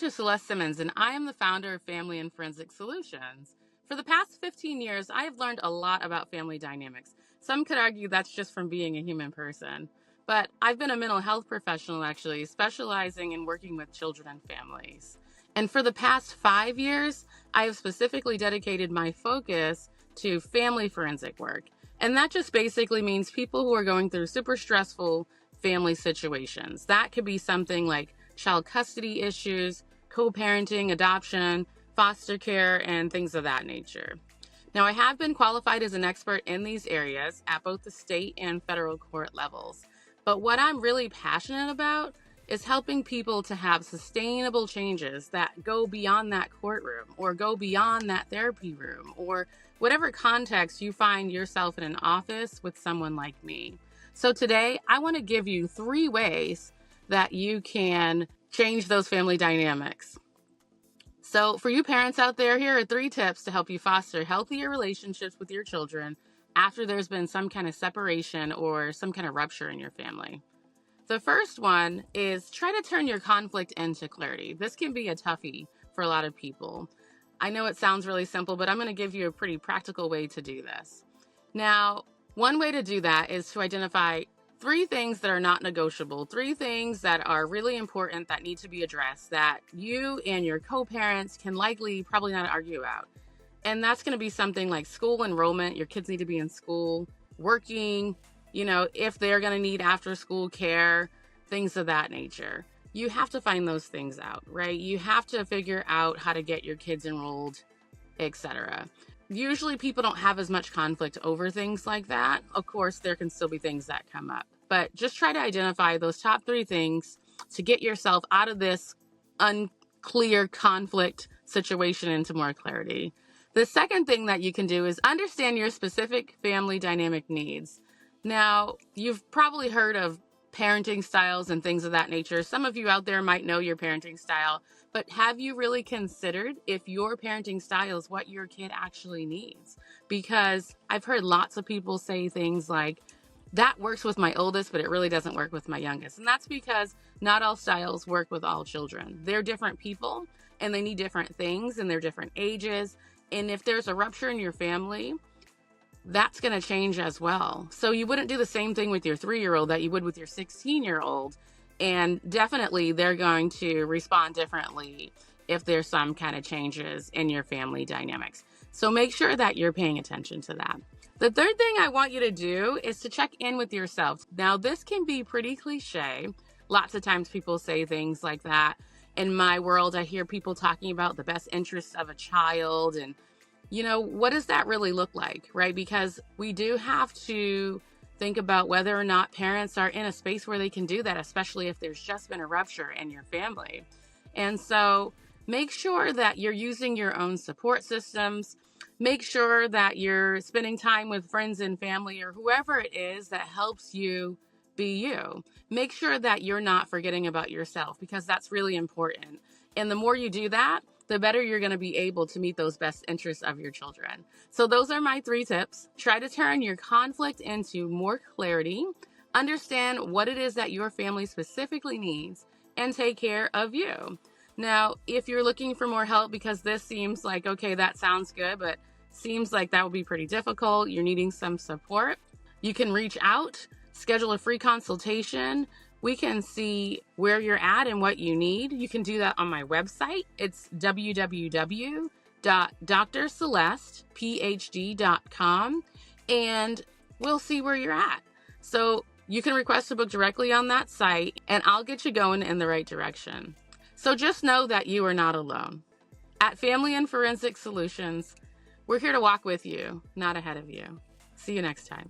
Dr. Celeste Simmons, and I am the founder of Family and Forensic Solutions. For the past 15 years, I have learned a lot about family dynamics. Some could argue that's just from being a human person. But I've been a mental health professional, actually, specializing in working with children and families. And for the past 5 years, I have specifically dedicated my focus to family forensic work. And that just basically means people who are going through super stressful family situations. That could be something like child custody issues, co-parenting, adoption, foster care, and things of that nature. Now, I have been qualified as an expert in these areas at both the state and federal court levels. But what I'm really passionate about is helping people to have sustainable changes that go beyond that courtroom or go beyond that therapy room or whatever context you find yourself in an office with someone like me. So today, I want to give you 3 ways that you can change those family dynamics. So for you parents out there, here are 3 tips to help you foster healthier relationships with your children after there's been some kind of separation or some kind of rupture in your family. The first one is try to turn your conflict into clarity. This can be a toughie for a lot of people. I know it sounds really simple, but I'm going to give you a pretty practical way to do this. Now, one way to do that is to identify 3 things that are not negotiable, 3 things that are really important that need to be addressed that you and your co-parents can probably not argue about. And that's going to be something like school enrollment. Your kids need to be in school, working, if they're going to need after school care, things of that nature. You have to find those things out, right? You have to figure out how to get your kids enrolled, etc. Usually people don't have as much conflict over things like that. Of course, there can still be things that come up, but just try to identify those top 3 things to get yourself out of this unclear conflict situation into more clarity. The second thing that you can do is understand your specific family dynamic needs. Now, you've probably heard of parenting styles and things of that nature. Some of you out there might know your parenting style, but have you really considered if your parenting style is what your kid actually needs? Because I've heard lots of people say things like, that works with my oldest, but it really doesn't work with my youngest. And that's because not all styles work with all children. They're different people and they need different things and they're different ages. And if there's a rupture in your family, that's going to change as well. So you wouldn't do the same thing with your 3-year-old that you would with your 16-year-old. And definitely they're going to respond differently if there's some kind of changes in your family dynamics. So make sure that you're paying attention to that. The third thing I want you to do is to check in with yourself. Now, this can be pretty cliche. Lots of times people say things like that. In my world, I hear people talking about the best interests of a child and what does that really look like, right? Because we do have to think about whether or not parents are in a space where they can do that, especially if there's just been a rupture in your family. And so make sure that you're using your own support systems. Make sure that you're spending time with friends and family or whoever it is that helps you be you. Make sure that you're not forgetting about yourself because that's really important. And the more you do that, the better you're going to be able to meet those best interests of your children. So those are my 3 tips. Try to turn your conflict into more clarity, understand what it is that your family specifically needs, and take care of you. Now, if you're looking for more help because this seems like, okay, that sounds good, but seems like that would be pretty difficult, you're needing some support, you can reach out, schedule a free consultation. We can see where you're at and what you need. You can do that on my website. It's www.drcelestephd.com, and we'll see where you're at. So you can request a book directly on that site, and I'll get you going in the right direction. So just know that you are not alone. At Family and Forensic Solutions, we're here to walk with you, not ahead of you. See you next time.